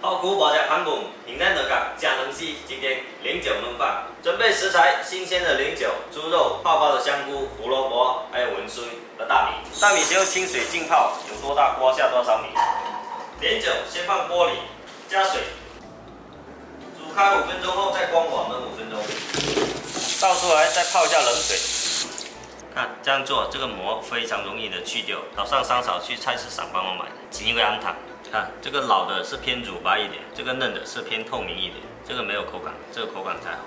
好久无食番糞，现在就甲正能丝一点零酒焖饭。准备食材：新鲜的零酒、猪肉、泡发的香菇、胡萝卜，还有文荽和大米。大米先用清水浸泡，有多大锅下多少米。连酒先放锅里，加水，煮开5分钟后再关火焖5分钟。倒出来再泡一下冷水。看这样做，这个膜非常容易的去掉。早上商场去菜市场帮我买的，锦龟安糖。看这个老的是偏乳白一点，这个嫩的是偏透明一点，这个没有口感，这个口感才好。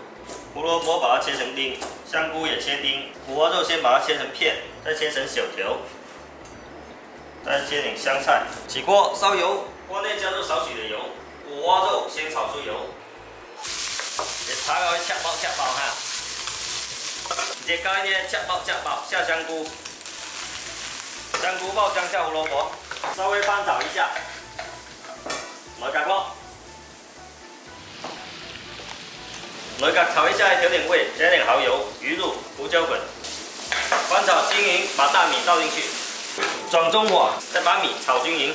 胡萝卜把它切成丁，香菇也切丁，五花肉先把它切成片，再切成小条，再切点香菜。起锅烧油，锅内加入少许的油，五花肉先炒出油，也炒到恰爆哈。直接高一点，恰爆下香菇，香菇爆香下胡萝卜，稍微翻炒一下。来夹锅，来夹炒一下，调点味，加点蚝油、鱼露、胡椒粉，翻炒均匀，把大米倒进去，转中火，再把米炒均匀，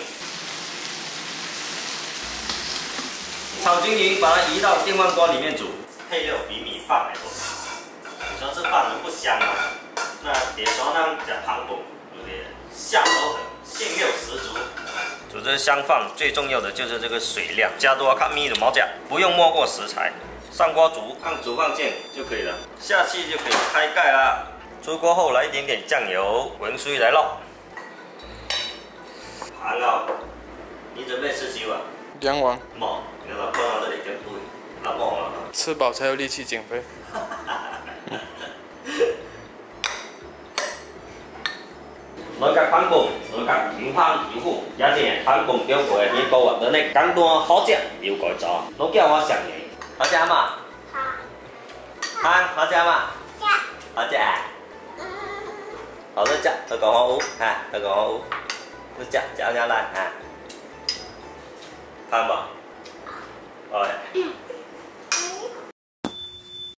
炒均匀，把它移到电饭锅里面煮。配料比米饭还多，你说这饭能不香吗？那别说咱吃番糞，对不对？下手狠，馅料十足。煮这香饭最重要的就是这个水量，加多看米的毛价，不用没过食材。上锅煮，按煮饭键就可以了。下气就可以开盖啦。出锅后来一点点酱油，文荽来烙。盘啊，你准备吃几碗2碗。冇，你老公啊这里跟对，老公啊。吃饱才有力气减肥。來夾番糞，來夾軟烹軟糊，也正係番糞標配嘅幾多啊？你簡單好食，要改咗。老叫我食嘢，好食嘛？好。好食嘛？好食。好多食，佢講好嚇，佢講好，都食嚟嚇。香吧？哦。